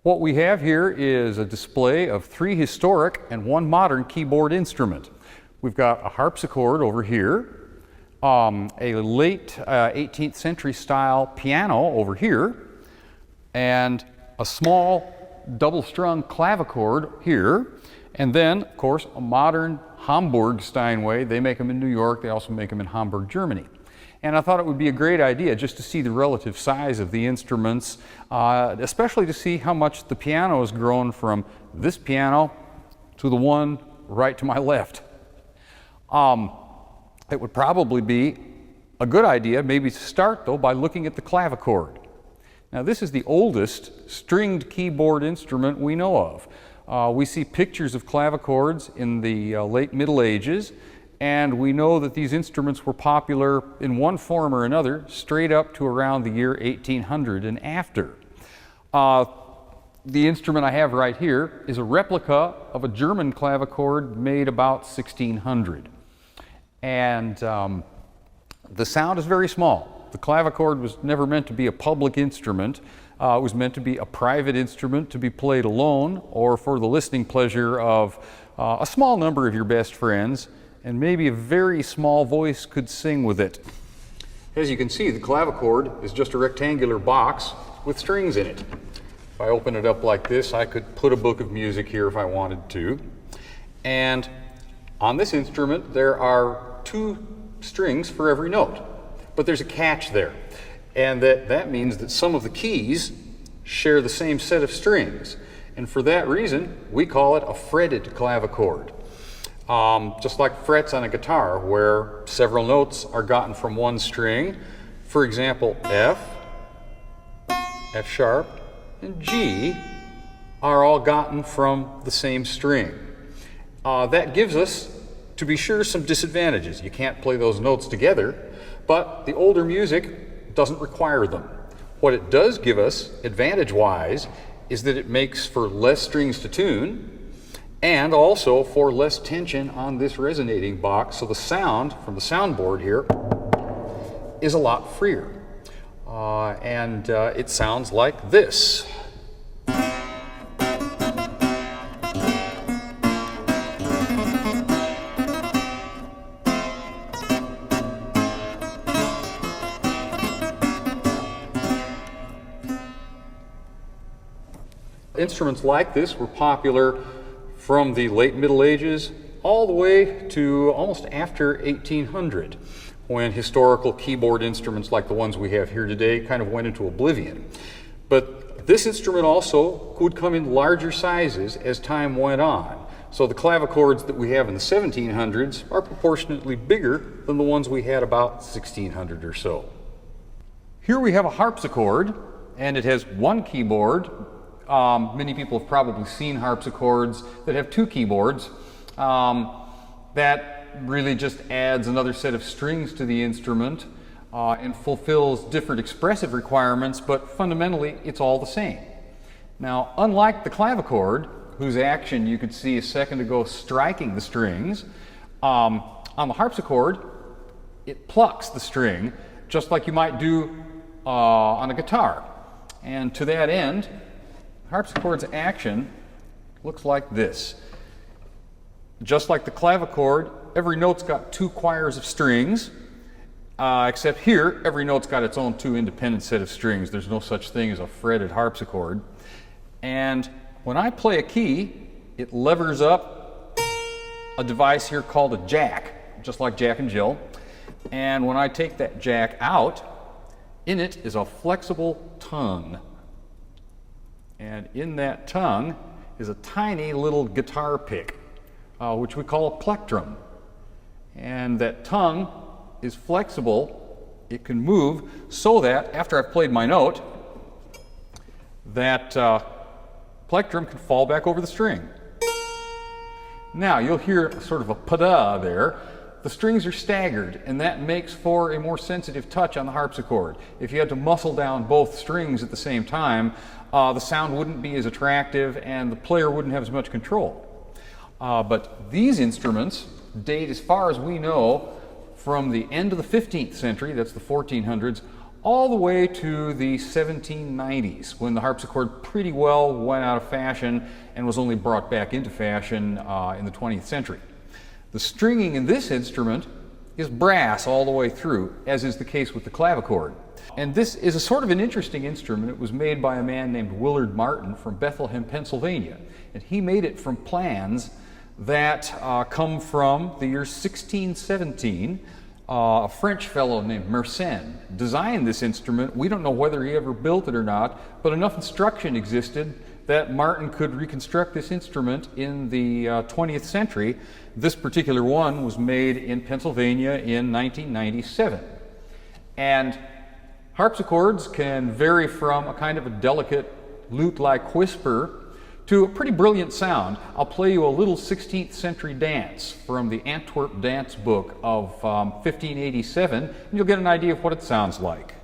What we have here is a display of 3 historic and 1 modern keyboard instrument. We've got a harpsichord over here, a late 18th century style piano over here, and a small double-strung clavichord here, and then, of course, a modern Hamburg Steinway. They make them in New York. They also make them in Hamburg, Germany. And I thought it would be a great idea just to see the relative size of the instruments, especially to see how much the piano has grown from this piano to the one right to my left. It would probably be a good idea maybe to start, though, by looking at the clavichord. Now, this is the oldest stringed keyboard instrument we know of. We see pictures of clavichords in the late Middle Ages, and we know that these instruments were popular in one form or another straight up to around the year 1800 and after. The instrument I have right here is a replica of a German clavichord made about 1600. And the sound is very small. The clavichord was never meant to be a public instrument. It was meant to be a private instrument to be played alone or for the listening pleasure of a small number of your best friends, and maybe a very small voice could sing with it. As you can see, the clavichord is just a rectangular box with strings in it. If I open it up like this, I could put a book of music here if I wanted to. And on this instrument, there are 2 strings for every note. But there's a catch there. And that means that some of the keys share the same set of strings. And for that reason, we call it a fretted clavichord. Just like frets on a guitar, where several notes are gotten from one string. For example, F, F sharp, and G are all gotten from the same string. That gives us, to be sure, some disadvantages. You can't play those notes together, but the older music doesn't require them. What it does give us, advantage-wise, is that it makes for less strings to tune, and also for less tension on this resonating box, so the sound from the soundboard here is a lot freer. It sounds like this. Instruments like this were popular from the late Middle Ages all the way to almost after 1800, when historical keyboard instruments like the ones we have here today kind of went into oblivion. But this instrument also would come in larger sizes as time went on. So the clavichords that we have in the 1700s are proportionately bigger than the ones we had about 1600 or so. Here we have a harpsichord, and it has 1 keyboard. Many people have probably seen harpsichords that have 2 keyboards. That really just adds another set of strings to the instrument and fulfills different expressive requirements, but fundamentally it's all the same. Now, unlike the clavichord, whose action you could see a second ago striking the strings, on the harpsichord it plucks the string just like you might do on a guitar. And to that end, harpsichord's action looks like this. Just like the clavichord, every note's got 2 choirs of strings, except here, every note's got its own 2 independent set of strings. There's no such thing as a fretted harpsichord. And when I play a key, it levers up a device here called a jack, just like Jack and Jill. And when I take that jack out, in it is a flexible tongue. And in that tongue is a tiny little guitar pick, which we call a plectrum. And that tongue is flexible. It can move so that after I've played my note, that plectrum can fall back over the string. Now you'll hear sort of a pa-da there. The strings are staggered, and that makes for a more sensitive touch on the harpsichord. If you had to muscle down both strings at the same time, the sound wouldn't be as attractive and the player wouldn't have as much control. But these instruments date, as far as we know, from the end of the 15th century, that's the 1400s, all the way to the 1790s, when the harpsichord pretty well went out of fashion and was only brought back into fashion in the 20th century. The stringing in this instrument is brass all the way through, as is the case with the clavichord. And this is a sort of an interesting instrument. It was made by a man named Willard Martin from Bethlehem, Pennsylvania. And he made it from plans that come from the year 1617. A French fellow named Mersenne designed this instrument. We don't know whether he ever built it or not, but enough instruction existed that Martin could reconstruct this instrument in the 20th century. This particular one was made in Pennsylvania in 1997. And harpsichords can vary from a kind of a delicate lute-like whisper to a pretty brilliant sound. I'll play you a little 16th century dance from the Antwerp Dance Book of 1587, and you'll get an idea of what it sounds like.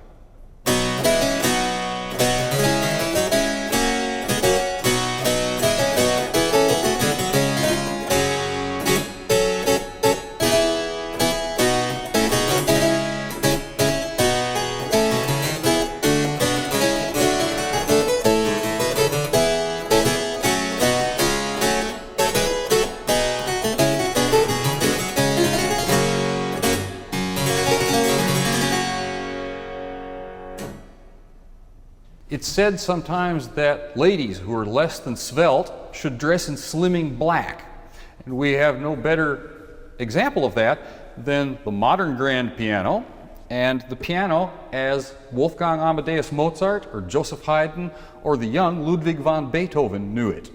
It's said sometimes that ladies who are less than svelte should dress in slimming black. And we have no better example of that than the modern grand piano and the piano as Wolfgang Amadeus Mozart or Joseph Haydn or the young Ludwig van Beethoven knew it.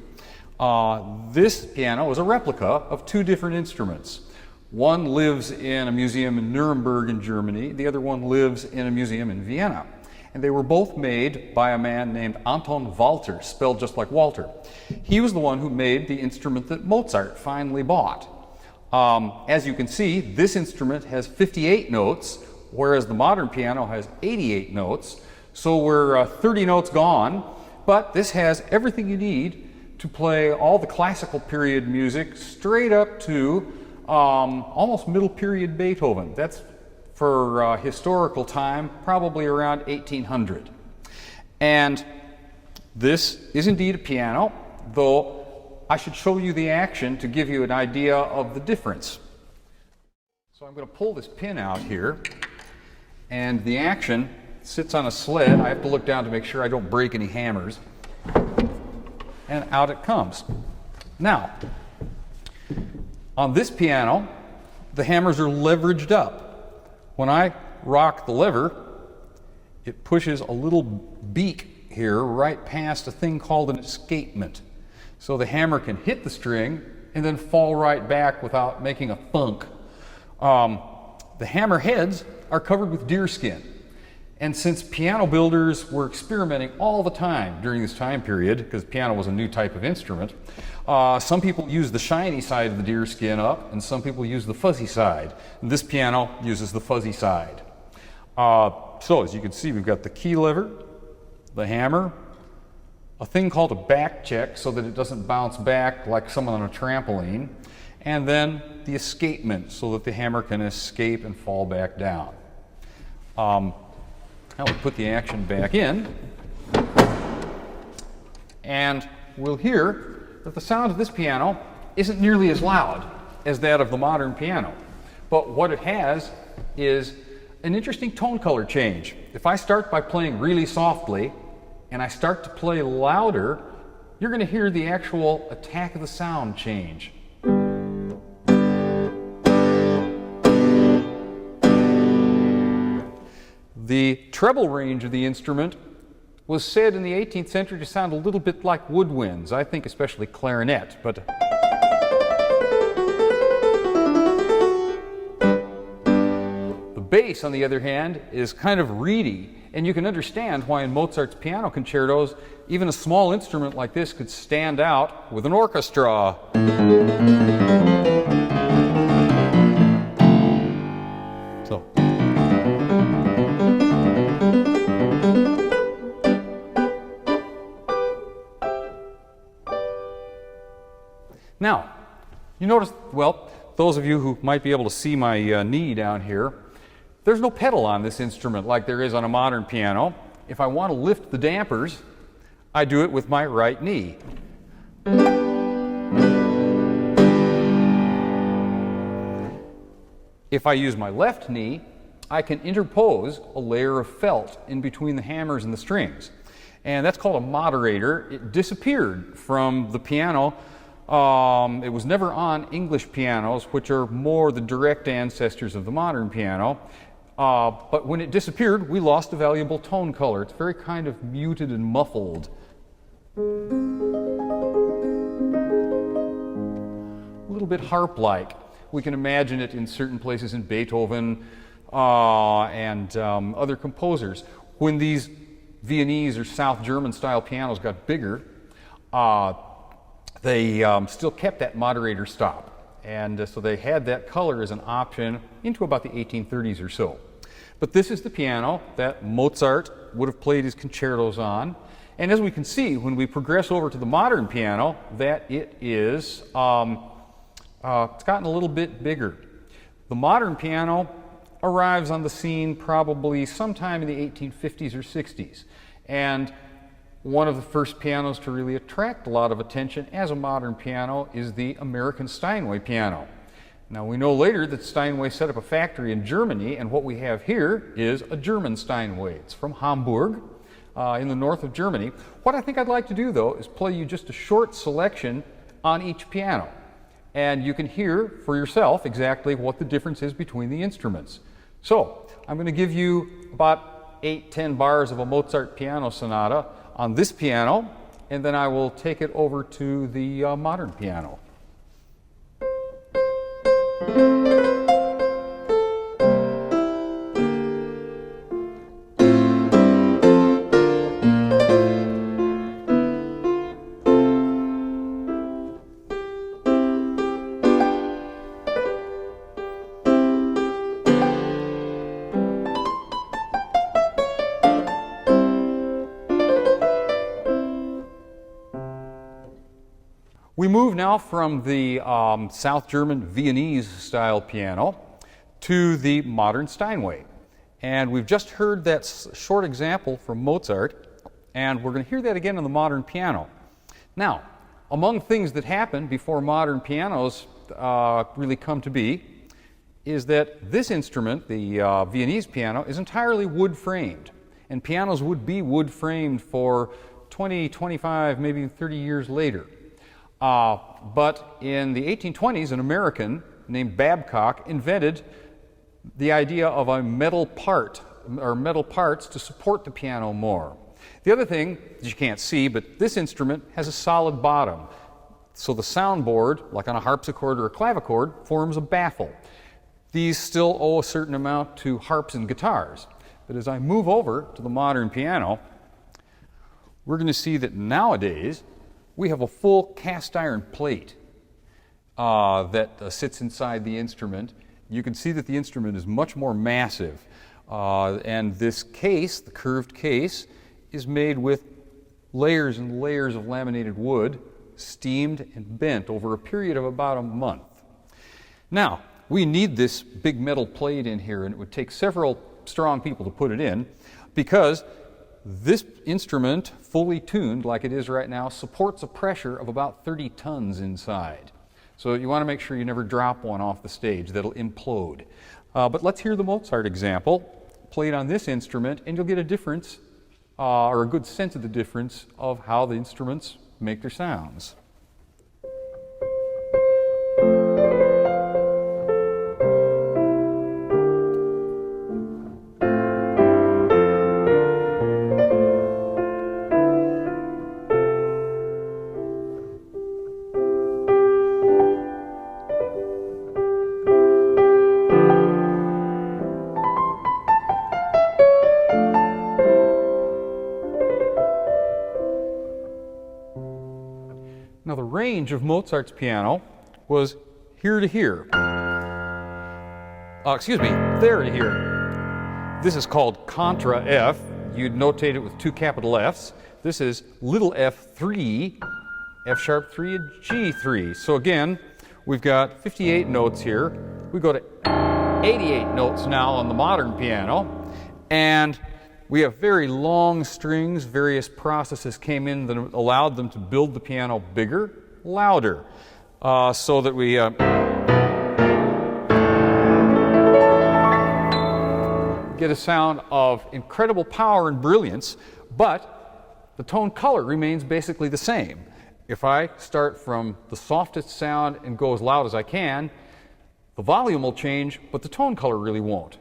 This piano is a replica of two different instruments. One lives in a museum in Nuremberg in Germany, the other one lives in a museum in Vienna. And they were both made by a man named Anton Walter, spelled just like Walter. He was the one who made the instrument that Mozart finally bought. As you can see, this instrument has 58 notes, whereas the modern piano has 88 notes. So we're 30 notes gone, but this has everything you need to play all the classical period music straight up to almost middle period Beethoven. That's for historical time, probably around 1800. And this is indeed a piano, though I should show you the action to give you an idea of the difference. So I'm going to pull this pin out here, and the action sits on a sled. I have to look down to make sure I don't break any hammers. And out it comes. Now, on this piano, the hammers are leveraged up. When I rock the lever, it pushes a little beak here right past a thing called an escapement. So the hammer can hit the string and then fall right back without making a thunk. The hammer heads are covered with deerskin. And since piano builders were experimenting all the time during this time period, because piano was a new type of instrument, some people use the shiny side of the deerskin up, and some people use the fuzzy side. And this piano uses the fuzzy side. So as you can see, we've got the key lever, the hammer, a thing called a back check so that it doesn't bounce back like someone on a trampoline, and then the escapement so that the hammer can escape and fall back down. Now we'll put the action back in, and we'll hear that the sound of this piano isn't nearly as loud as that of the modern piano. But what it has is an interesting tone color change. If I start by playing really softly and I start to play louder, you're going to hear the actual attack of the sound change. The treble range of the instrument was said in the 18th century to sound a little bit like woodwinds, I think especially clarinet, but the bass, on the other hand, is kind of reedy, and you can understand why in Mozart's piano concertos, even a small instrument like this could stand out with an orchestra. So. Now, you notice, well, those of you who might be able to see my knee down here, There's no pedal on this instrument like there is on a modern piano. If I want to lift the dampers, I do it with my right knee. If I use my left knee, I can interpose a layer of felt in between the hammers and the strings. And that's called a moderator. It disappeared from the piano. It was never on English pianos, which are more the direct ancestors of the modern piano. But when it disappeared, we lost a valuable tone color. It's very kind of muted and muffled. A little bit harp-like. We can imagine it in certain places in Beethoven and other composers. When these Viennese or South German style pianos got bigger, they still kept that moderator stop. And so they had that color as an option into about the 1830s or so. But this is the piano that Mozart would have played his concertos on. And as we can see, when we progress over to the modern piano, that it is, it's gotten a little bit bigger. The modern piano arrives on the scene probably sometime in the 1850s or 60s. And one of the first pianos to really attract a lot of attention as a modern piano is the American Steinway piano. Now we know later that Steinway set up a factory in Germany, and what we have here is a German Steinway. It's from Hamburg in the north of Germany. What I think I'd like to do though is play you just a short selection on each piano. And you can hear for yourself exactly what the difference is between the instruments. So I'm going to give you about 8-10 bars of a Mozart piano sonata on this piano, and then I will take it over to the modern piano. We move now from the South German Viennese style piano to the modern Steinway. And we've just heard that short example from Mozart, and we're going to hear that again on the modern piano. Now, among things that happened before modern pianos really come to be is that this instrument, the Viennese piano, is entirely wood framed. And pianos would be wood framed for 20, 25, maybe 30 years later. But in the 1820s, an American named Babcock invented the idea of a metal part, or metal parts, to support the piano more. The other thing that you can't see, but this instrument has a solid bottom. So the soundboard, like on a harpsichord or a clavichord, forms a baffle. These still owe a certain amount to harps and guitars. But as I move over to the modern piano, we're going to see that nowadays we have a full cast iron plate that sits inside the instrument. You can see that the instrument is much more massive. And this case, the curved case, is made with layers and layers of laminated wood, steamed and bent over a period of about a month. Now, we need this big metal plate in here, and it would take several strong people to put it in, because this instrument, fully tuned like it is right now, supports a pressure of about 30 tons inside. So you want to make sure you never drop one off the stage. That'll implode. But let's hear the Mozart example played on this instrument, and you'll get a difference, or a good sense of the difference of how the instruments make their sounds. Now the range of Mozart's piano was here to here. There to here. This is called contra F. You'd notate it with two capital F's. This is little f3, F sharp 3, and G3. So again, we've got 58 notes here. We go to 88 notes now on the modern piano, and we have very long strings. Various processes came in that allowed them to build the piano bigger, louder, so that we get a sound of incredible power and brilliance, but the tone color remains basically the same. If I start from the softest sound and go as loud as I can, the volume will change, but the tone color really won't.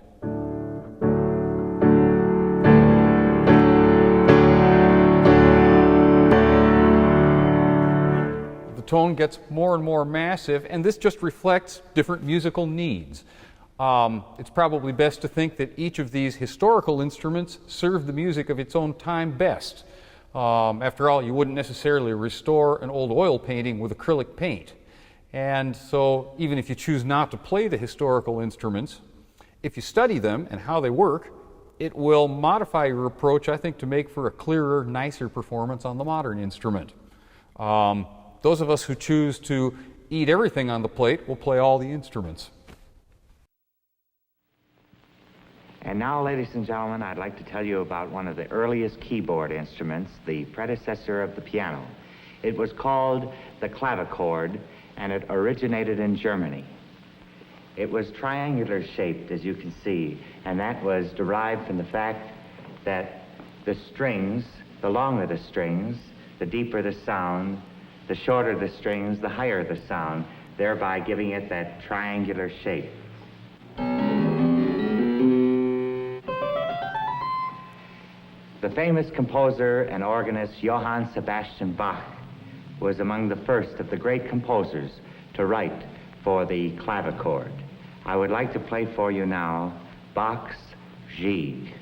The tone gets more and more massive, and this just reflects different musical needs. It's probably best to think that each of these historical instruments served the music of its own time best. After all, you wouldn't necessarily restore an old oil painting with acrylic paint. And so even if you choose not to play the historical instruments, if you study them and how they work, it will modify your approach, I think, to make for a clearer, nicer performance on the modern instrument. Those of us who choose to eat everything on the plate will play all the instruments. And now, ladies and gentlemen, I'd like to tell you about one of the earliest keyboard instruments, the predecessor of the piano. It was called the clavichord, and it originated in Germany. It was triangular shaped, as you can see, and that was derived from the fact that the strings, the longer the strings, the deeper the sound, the shorter the strings, the higher the sound, thereby giving it that triangular shape. The famous composer and organist Johann Sebastian Bach was among the first of the great composers to write for the clavichord. I would like to play for you now Bach's Gigue.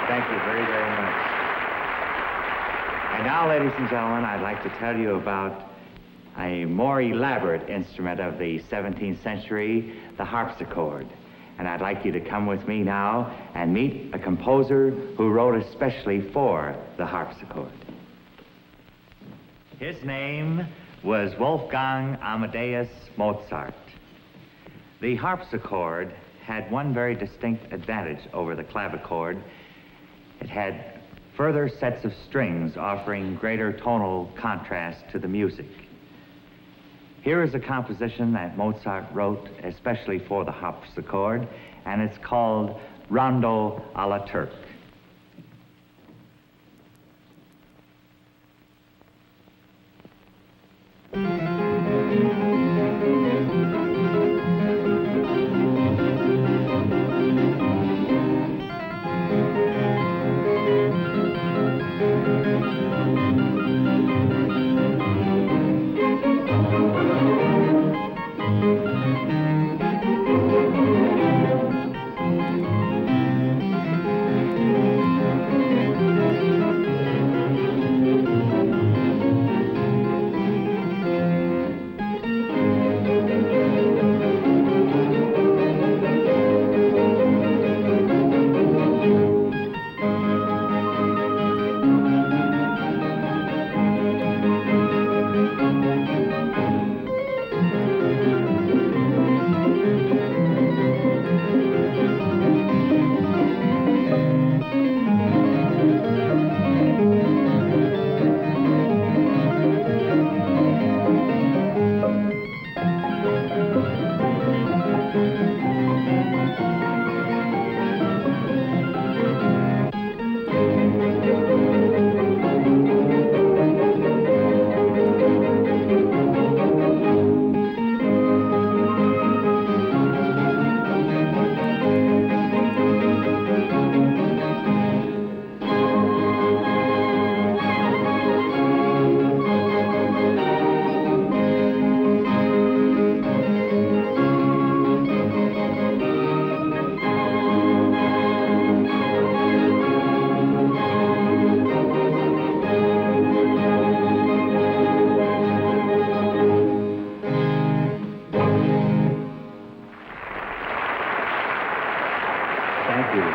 Thank you very, very much. And now, ladies and gentlemen, I'd like to tell you about a more elaborate instrument of the 17th century, the harpsichord. And I'd like you to come with me now and meet a composer who wrote especially for the harpsichord. His name was Wolfgang Amadeus Mozart. The harpsichord had one very distinct advantage over the clavichord. It had further sets of strings offering greater tonal contrast to the music. Here is a composition that Mozart wrote especially for the harpsichord, and it's called Rondo a la Turque.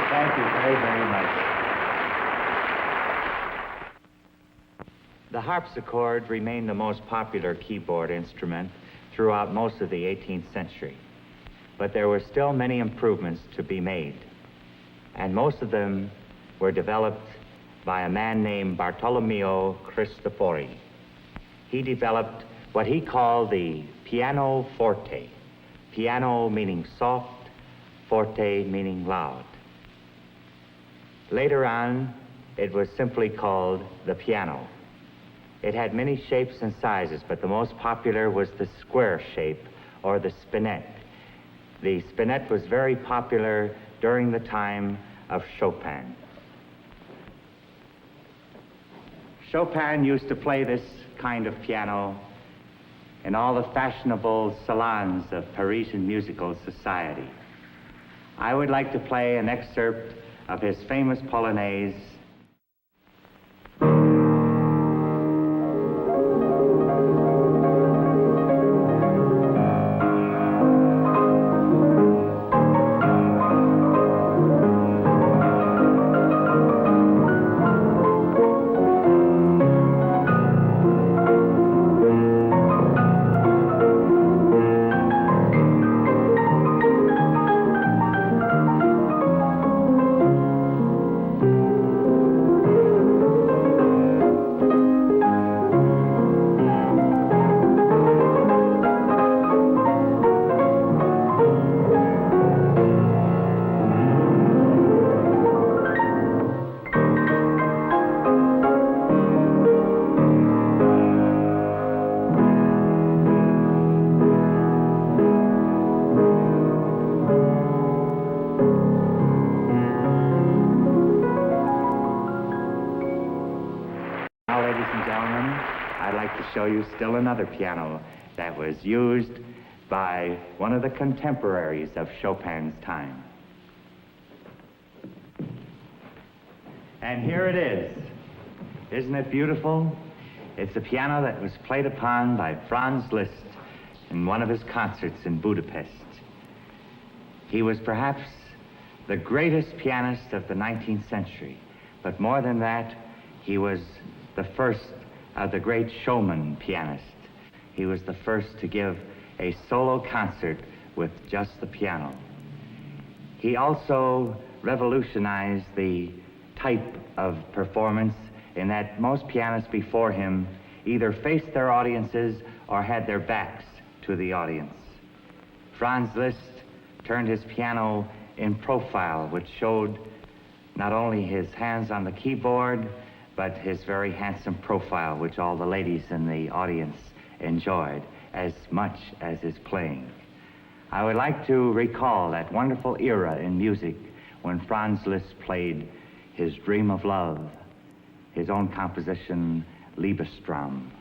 Thank you very, very much. The harpsichord remained the most popular keyboard instrument throughout most of the 18th century, but there were still many improvements to be made, and most of them were developed by a man named Bartolomeo Cristofori. He developed what he called the pianoforte, piano meaning soft, forte meaning loud. Later on, it was simply called the piano. It had many shapes and sizes, but the most popular was the square shape, or the spinet. The spinet was very popular during the time of Chopin. Chopin used to play this kind of piano in all the fashionable salons of Parisian musical society. I would like to play an excerpt of his famous Polonaise, show you still another piano that was used by one of the contemporaries of Chopin's time. And here it is. Isn't it beautiful? It's a piano that was played upon by Franz Liszt in one of his concerts in Budapest. He was perhaps the greatest pianist of the 19th century, but more than that, he was the first of the great showman pianists. He was the first to give a solo concert with just the piano. He also revolutionized the type of performance in that most pianists before him either faced their audiences or had their backs to the audience. Franz Liszt turned his piano in profile, which showed not only his hands on the keyboard, but his very handsome profile, which all the ladies in the audience enjoyed as much as his playing. I would like to recall that wonderful era in music when Franz Liszt played his Dream of Love, his own composition, Liebestraum.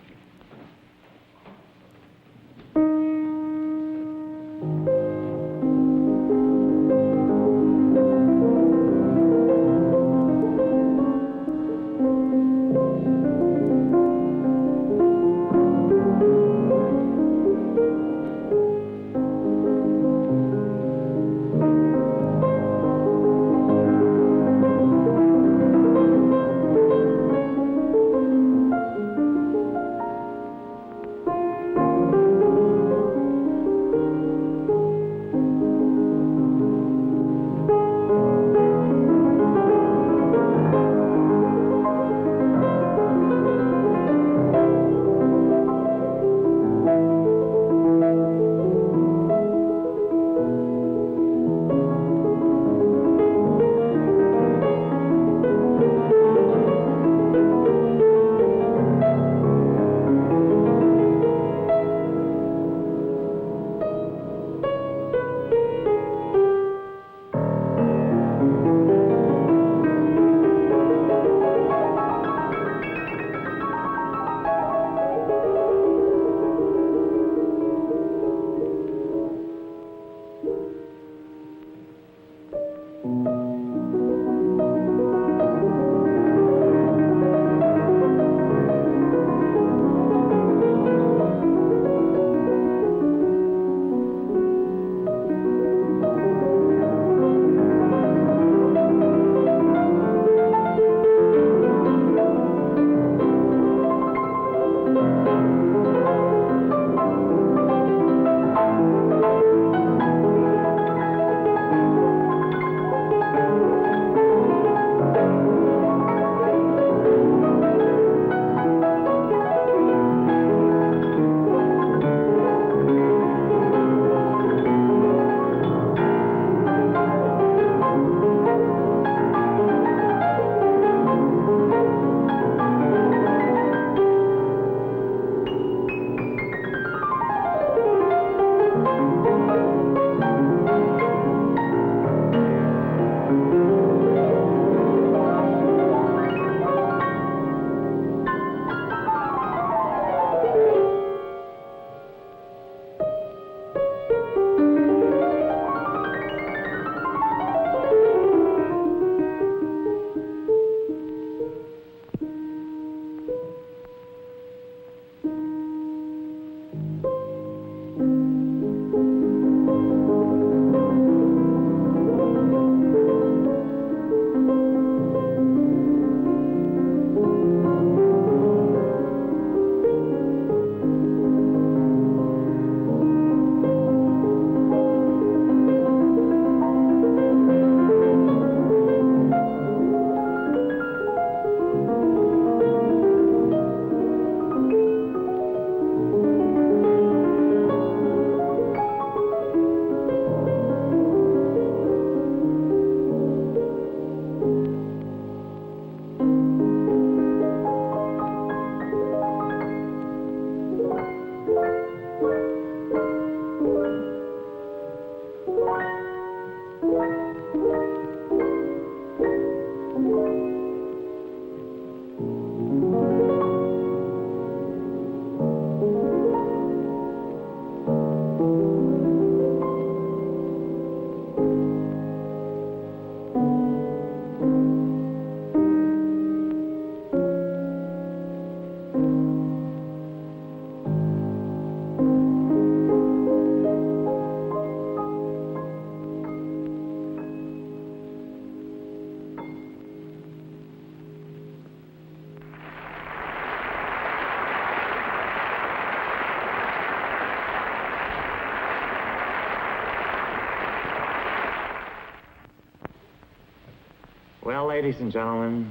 ladies and gentlemen,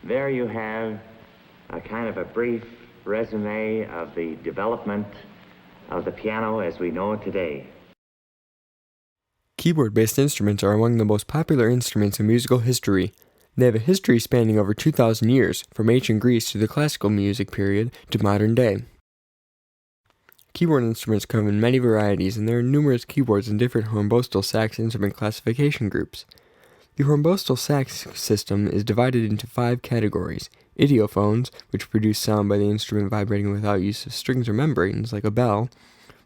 there you have a kind of a brief resume of the development of the piano as we know it today. Keyboard-based instruments are among the most popular instruments in musical history. They have a history spanning over 2,000 years, from ancient Greece to the classical music period to modern day. Keyboard instruments come in many varieties, and there are numerous keyboards in different hornbostel sax instrument classification groups. The hornbostel sax system is divided into 5 categories: idiophones, which produce sound by the instrument vibrating without use of strings or membranes, like a bell;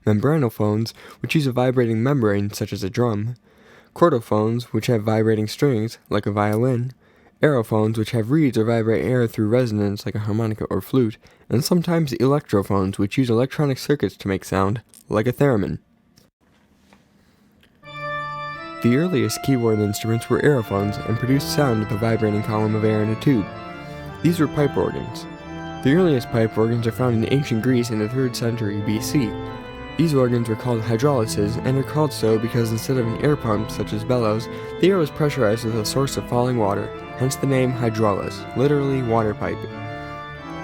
membranophones, which use a vibrating membrane, such as a drum; chordophones, which have vibrating strings, like a violin; aerophones, which have reeds or vibrate air through resonance, like a harmonica or flute; and sometimes electrophones, which use electronic circuits to make sound, like a theremin. The earliest keyboard instruments were aerophones and produced sound with a vibrating column of air in a tube. These were pipe organs. The earliest pipe organs are found in ancient Greece in the 3rd century BC. These organs were called hydraulices, and are called so because instead of an air pump, such as bellows, the air was pressurized with a source of falling water, hence the name hydraulis, literally water pipe.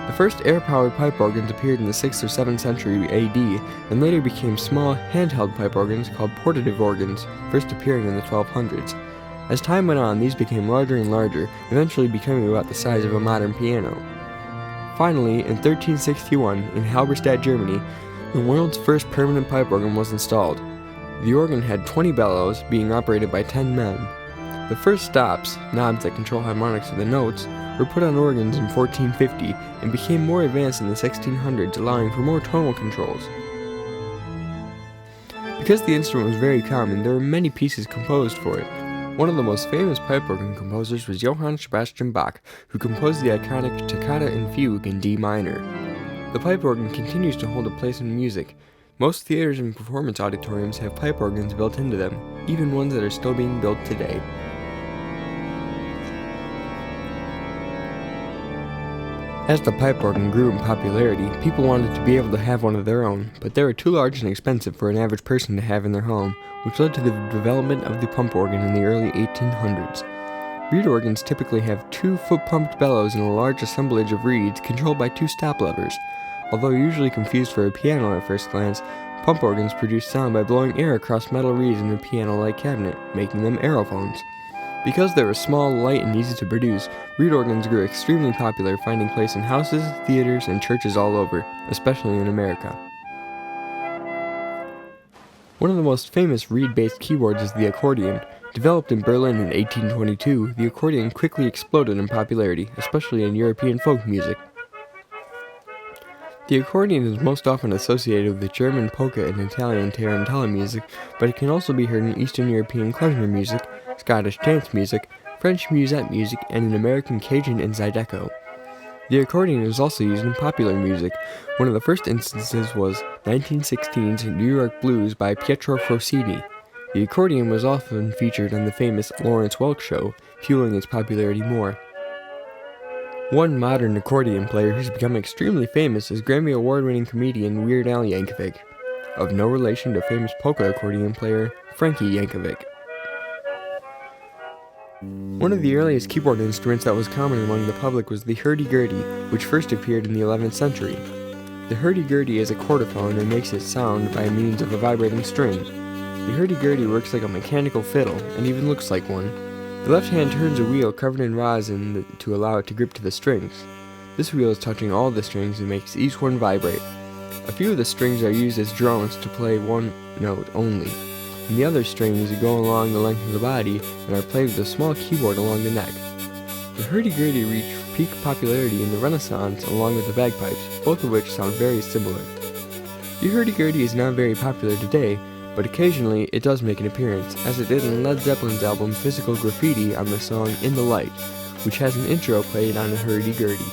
The first air-powered pipe organs appeared in the 6th or 7th century AD, and later became small, handheld pipe organs called portative organs, first appearing in the 1200s. As time went on, these became larger and larger, eventually becoming about the size of a modern piano. Finally, in 1361, in Halberstadt, Germany, the world's first permanent pipe organ was installed. The organ had 20 bellows, being operated by 10 men. The first stops, knobs that control harmonics of the notes, were put on organs in 1450 and became more advanced in the 1600s, allowing for more tonal controls. Because the instrument was very common, there were many pieces composed for it. One of the most famous pipe organ composers was Johann Sebastian Bach, who composed the iconic Toccata and Fugue in D minor. The pipe organ continues to hold a place in music. Most theaters and performance auditoriums have pipe organs built into them, even ones that are still being built today. As the pipe organ grew in popularity, people wanted to be able to have one of their own, but they were too large and expensive for an average person to have in their home, which led to the development of the pump organ in the early 1800s. Reed organs typically have 2 foot-pumped bellows and a large assemblage of reeds controlled by 2 stop levers. Although usually confused for a piano at first glance, pump organs produce sound by blowing air across metal reeds in a piano-like cabinet, making them aerophones. Because they were small, light, and easy to produce, reed organs grew extremely popular, finding place in houses, theaters, and churches all over, especially in America. One of the most famous reed-based keyboards is the accordion. Developed in Berlin in 1822, the accordion quickly exploded in popularity, especially in European folk music. The accordion is most often associated with the German polka and Italian tarantella music, but it can also be heard in Eastern European klezmer music, Scottish dance music, French musette music, and in American Cajun and Zydeco. The accordion is also used in popular music. One of the first instances was 1916's New York Blues by Pietro Frosini. The accordion was often featured on the famous Lawrence Welk show, fueling its popularity more. One modern accordion player who's become extremely famous is Grammy Award-winning comedian Weird Al Yankovic, of no relation to famous polka accordion player Frankie Yankovic. One of the earliest keyboard instruments that was common among the public was the hurdy-gurdy, which first appeared in the 11th century. The hurdy-gurdy is a chordophone and makes its sound by means of a vibrating string. The hurdy-gurdy works like a mechanical fiddle, and even looks like one. The left hand turns a wheel covered in rosin to allow it to grip to the strings. This wheel is touching all the strings and makes each one vibrate. A few of the strings are used as drones to play one note only, and the other strings go along the length of the body and are played with a small keyboard along the neck. The hurdy-gurdy reached peak popularity in the Renaissance along with the bagpipes, both of which sound very similar. The hurdy-gurdy is not very popular today, but occasionally it does make an appearance, as it did in Led Zeppelin's album Physical Graffiti on the song In the Light, which has an intro played on a hurdy-gurdy.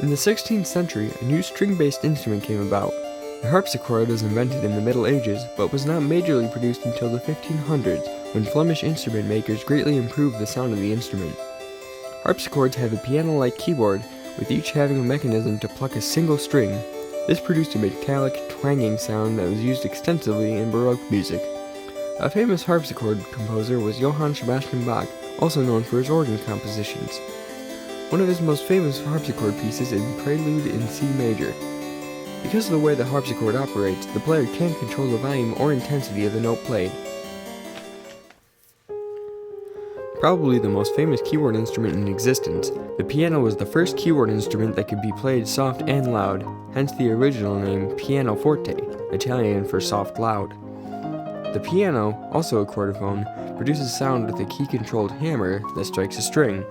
In the 16th century, a new string-based instrument came about. The harpsichord was invented in the Middle Ages, but was not majorly produced until the 1500s, when Flemish instrument makers greatly improved the sound of the instrument. Harpsichords have a piano-like keyboard, with each having a mechanism to pluck a single string. This produced a metallic, twanging sound that was used extensively in Baroque music. A famous harpsichord composer was Johann Sebastian Bach, also known for his organ compositions. One of his most famous harpsichord pieces is Prelude in C major. Because of the way the harpsichord operates, the player can't control the volume or intensity of the note played. Probably the most famous keyboard instrument in existence, the piano was the first keyboard instrument that could be played soft and loud, hence the original name pianoforte, Italian for soft loud. The piano, also a chordophone, produces sound with a key-controlled hammer that strikes a string.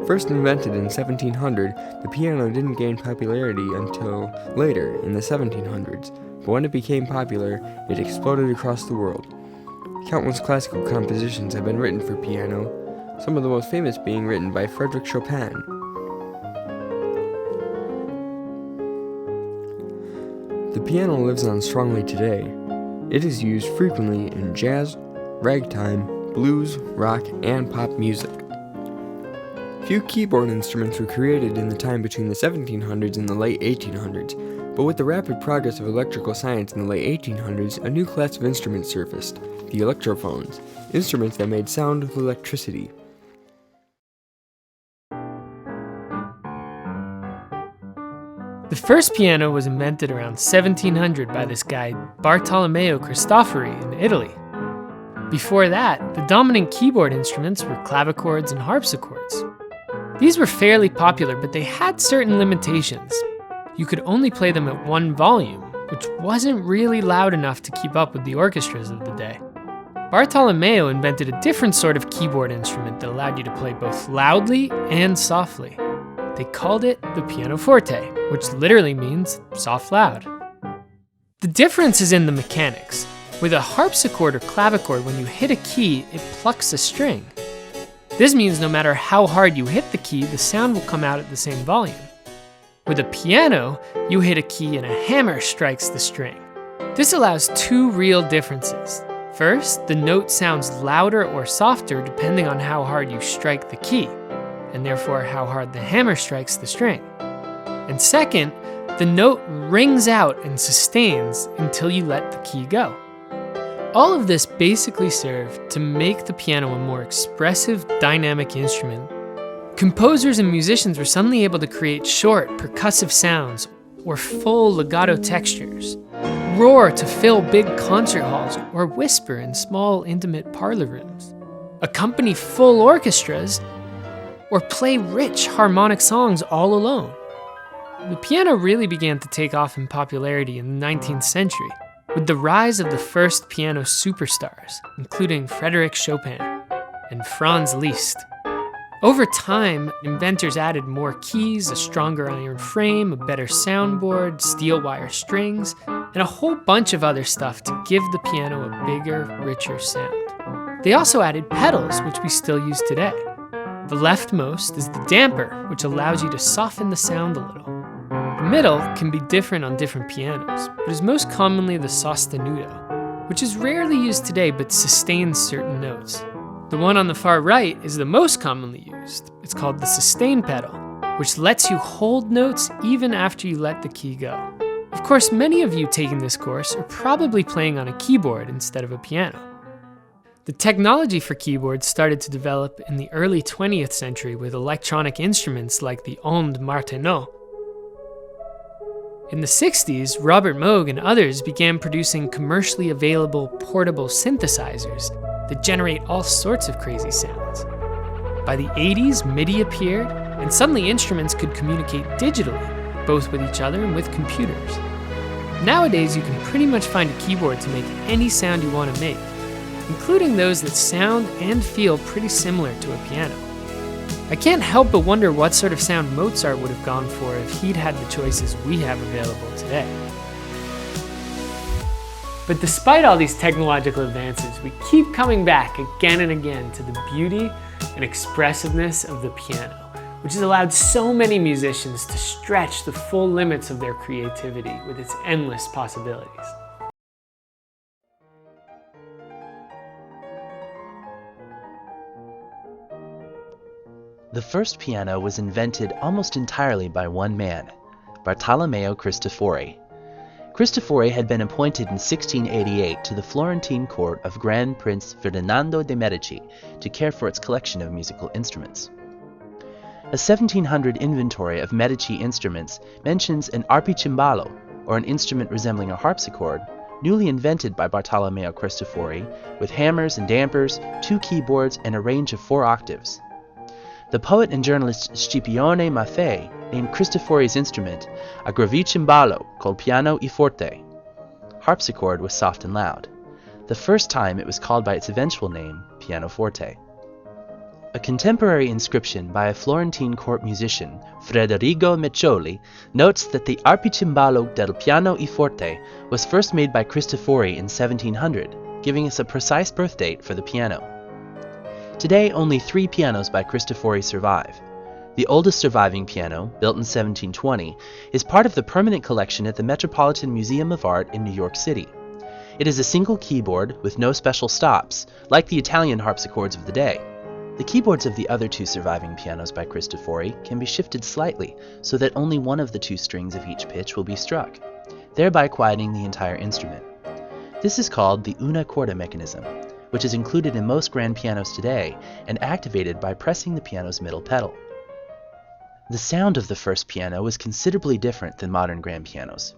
First invented in 1700, the piano didn't gain popularity until later, in the 1700s, but when it became popular, it exploded across the world. Countless classical compositions have been written for piano, some of the most famous being written by Frédéric Chopin. The piano lives on strongly today. It is used frequently in jazz, ragtime, blues, rock, and pop music. Few keyboard instruments were created in the time between the 1700s and the late 1800s, but with the rapid progress of electrical science in the late 1800s, a new class of instruments surfaced, the electrophones, instruments that made sound with electricity. The first piano was invented around 1700 by this guy Bartolomeo Cristofori in Italy. Before that, the dominant keyboard instruments were clavichords and harpsichords. These were fairly popular, but they had certain limitations. You could only play them at one volume, which wasn't really loud enough to keep up with the orchestras of the day. Bartolomeo invented a different sort of keyboard instrument that allowed you to play both loudly and softly. They called it the pianoforte, which literally means soft loud. The difference is in the mechanics. With a harpsichord or clavichord, when you hit a key, it plucks a string. This means no matter how hard you hit the key, the sound will come out at the same volume. With a piano, you hit a key and a hammer strikes the string. This allows two real differences. First, the note sounds louder or softer depending on how hard you strike the key, and therefore how hard the hammer strikes the string. And second, the note rings out and sustains until you let the key go. All of this basically served to make the piano a more expressive, dynamic instrument. Composers and musicians were suddenly able to create short, percussive sounds or full legato textures, roar to fill big concert halls, or whisper in small, intimate parlor rooms, accompany full orchestras, or play rich harmonic songs all alone. The piano really began to take off in popularity in the 19th century, with the rise of the first piano superstars, including Frédéric Chopin and Franz Liszt. Over time, inventors added more keys, a stronger iron frame, a better soundboard, steel wire strings, and a whole bunch of other stuff to give the piano a bigger, richer sound. They also added pedals, which we still use today. The leftmost is the damper, which allows you to soften the sound a little. The middle can be different on different pianos, but is most commonly the sostenuto, which is rarely used today but sustains certain notes. The one on the far right is the most commonly used. It's called the sustain pedal, which lets you hold notes even after you let the key go. Of course, many of you taking this course are probably playing on a keyboard instead of a piano. The technology for keyboards started to develop in the early 20th century with electronic instruments like the ondes Martenot. In the 60s, Robert Moog and others began producing commercially available portable synthesizers that generate all sorts of crazy sounds. By the 80s, MIDI appeared, and suddenly instruments could communicate digitally, both with each other and with computers. Nowadays, you can pretty much find a keyboard to make any sound you want to make, including those that sound and feel pretty similar to a piano. I can't help but wonder what sort of sound Mozart would have gone for if he'd had the choices we have available today. But despite all these technological advances, we keep coming back again and again to the beauty and expressiveness of the piano, which has allowed so many musicians to stretch the full limits of their creativity with its endless possibilities. The first piano was invented almost entirely by one man, Bartolomeo Cristofori. Cristofori had been appointed in 1688 to the Florentine court of Grand Prince Ferdinando de' Medici to care for its collection of musical instruments. A 1700 inventory of Medici instruments mentions an arpicimbalo, or an instrument resembling a harpsichord, newly invented by Bartolomeo Cristofori, with hammers and dampers, 2 keyboards, and a range of 4 octaves. The poet and journalist Scipione Maffei named Cristofori's instrument a clavichord called pianoforte. Harpsichord was soft and loud. The first time it was called by its eventual name, pianoforte. A contemporary inscription by a Florentine court musician, Federico Meccioli, notes that the arpicimbalo del pianoforte was first made by Cristofori in 1700, giving us a precise birth date for the piano. Today, only 3 pianos by Cristofori survive. The oldest surviving piano, built in 1720, is part of the permanent collection at the Metropolitan Museum of Art in New York City. It is a single keyboard with no special stops, like the Italian harpsichords of the day. The keyboards of the other 2 surviving pianos by Cristofori can be shifted slightly so that only one of the 2 strings of each pitch will be struck, thereby quieting the entire instrument. This is called the una corda mechanism, which is included in most grand pianos today and activated by pressing the piano's middle pedal. The sound of the first piano was considerably different than modern grand pianos.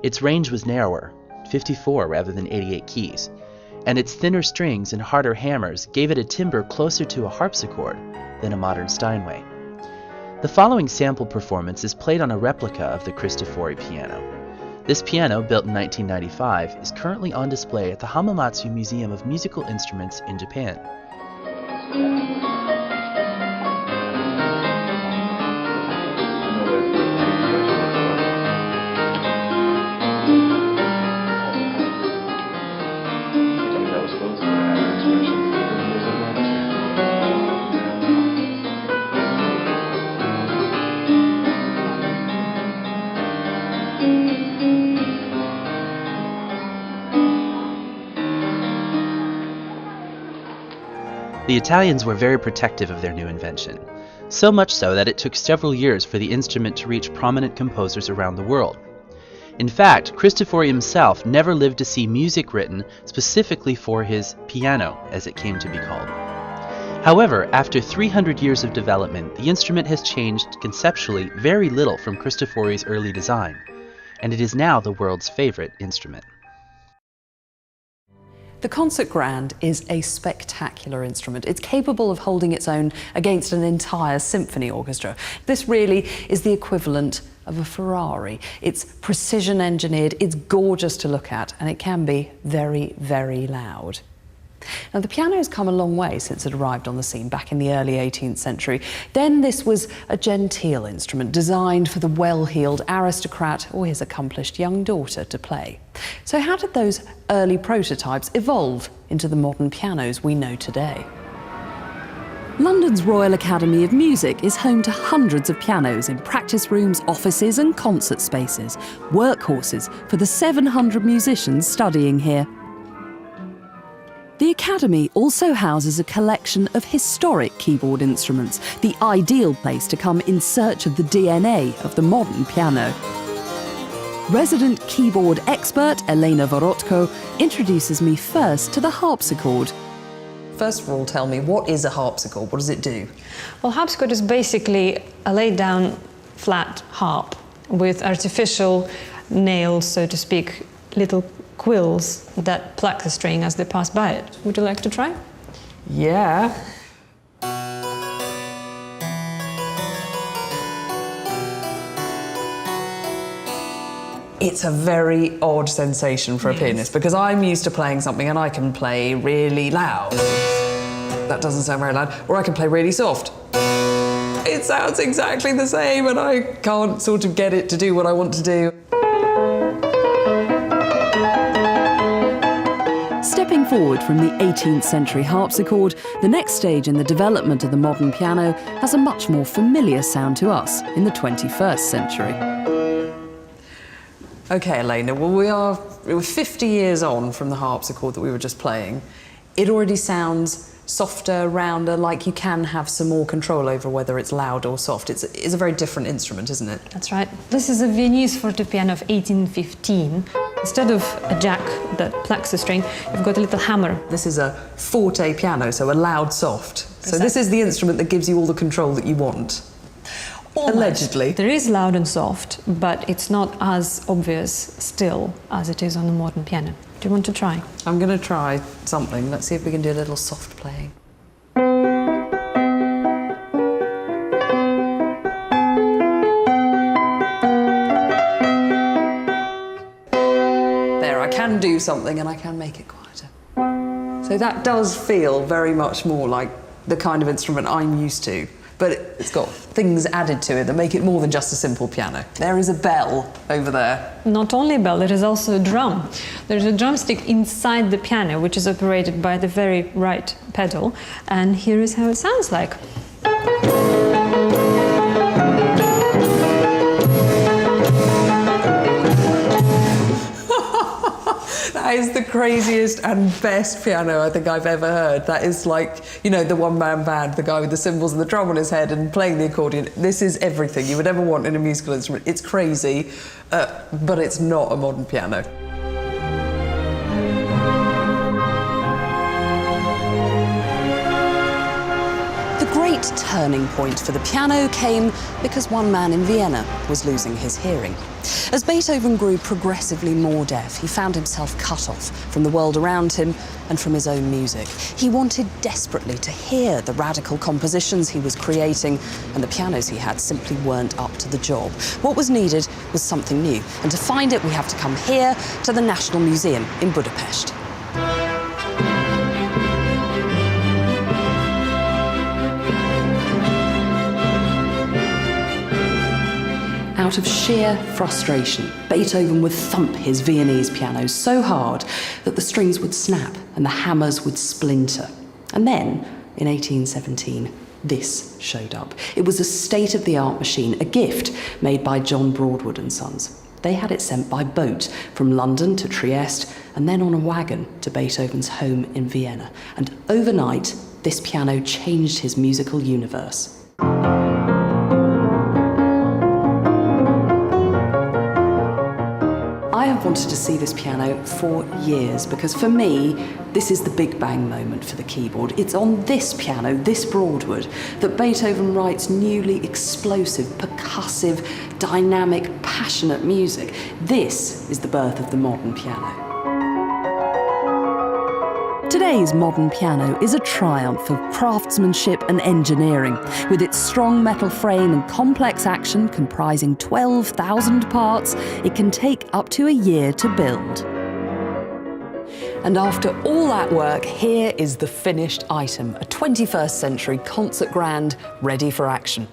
Its range was narrower, 54 rather than 88 keys, and its thinner strings and harder hammers gave it a timbre closer to a harpsichord than a modern Steinway. The following sample performance is played on a replica of the Cristofori piano. This piano, built in 1995, is currently on display at the Hamamatsu Museum of Musical Instruments in Japan. The Italians were very protective of their new invention, so much so that it took several years for the instrument to reach prominent composers around the world. In fact, Cristofori himself never lived to see music written specifically for his piano, as it came to be called. However, after 300 years of development, the instrument has changed conceptually very little from Cristofori's early design, and it is now the world's favorite instrument. The concert grand is a spectacular instrument. It's capable of holding its own against an entire symphony orchestra. This really is the equivalent of a Ferrari. It's precision engineered, it's gorgeous to look at, and it can be very, very loud. Now, the piano has come a long way since it arrived on the scene back in the early 18th century. Then this was a genteel instrument designed for the well-heeled aristocrat or his accomplished young daughter to play. So how did those early prototypes evolve into the modern pianos we know today? London's Royal Academy of Music is home to hundreds of pianos in practice rooms, offices and concert spaces, workhorses for the 700 musicians studying here. The Academy also houses a collection of historic keyboard instruments, the ideal place to come in search of the DNA of the modern piano. Resident keyboard expert Elena Vorotko introduces me first to the harpsichord. First of all, tell me, what is a harpsichord? What does it do? Well, harpsichord is basically a laid-down flat harp with artificial nails, so to speak, little quills that pluck the string as they pass by it. Would you like to try? Yeah. It's a very odd sensation for a pianist, because I'm used to playing something and I can play really loud. That doesn't sound very loud. Or I can play really soft. It sounds exactly the same and I can't sort of get it to do what I want to do. Stepping forward from the 18th century harpsichord, the next stage in the development of the modern piano has a much more familiar sound to us in the 21st century. Okay, Elena, well, we're 50 years on from the harpsichord that we were just playing. It already sounds softer, rounder, like you can have some more control over whether it's loud or soft. It's a very different instrument, isn't it? That's right. This is a Viennese fortepiano of 1815. Instead of a jack that plucks the string, you've got a little hammer. This is a forte piano, so a loud soft. So this is the instrument that gives you all the control that you want. Almost. Allegedly. There is loud and soft, but it's not as obvious still as it is on the modern piano. Do you want to try? I'm going to try something. Let's see if we can do a little soft playing. There, I can do something and I can make it quieter. So that does feel very much more like the kind of instrument I'm used to. But it's got things added to it that make it more than just a simple piano. There is a bell over there. Not only a bell, there is also a drum. There's a drumstick inside the piano, which is operated by the very right pedal. And here is how it sounds like. That is the craziest and best piano I think I've ever heard. That is like, you know, the one-man band, the guy with the cymbals and the drum on his head and playing the accordion. This is everything you would ever want in a musical instrument. It's crazy, but it's not a modern piano. The great turning point for the piano came because one man in Vienna was losing his hearing. As Beethoven grew progressively more deaf, he found himself cut off from the world around him and from his own music. He wanted desperately to hear the radical compositions he was creating, and the pianos he had simply weren't up to the job. What was needed was something new, and to find it we have to come here to the National Museum in Budapest. Out of sheer frustration, Beethoven would thump his Viennese pianos so hard that the strings would snap and the hammers would splinter. And then, in 1817, this showed up. It was a state-of-the-art machine, a gift made by John Broadwood and Sons. They had it sent by boat from London to Trieste and then on a wagon to Beethoven's home in Vienna. And overnight, this piano changed his musical universe. I have wanted to see this piano for years because for me, this is the Big Bang moment for the keyboard. It's on this piano, this Broadwood, that Beethoven writes newly explosive, percussive, dynamic, passionate music. This is the birth of the modern piano. Today's modern piano is a triumph of craftsmanship and engineering. With its strong metal frame and complex action comprising 12,000 parts, it can take up to a year to build. And after all that work, here is the finished item, a 21st century concert grand ready for action.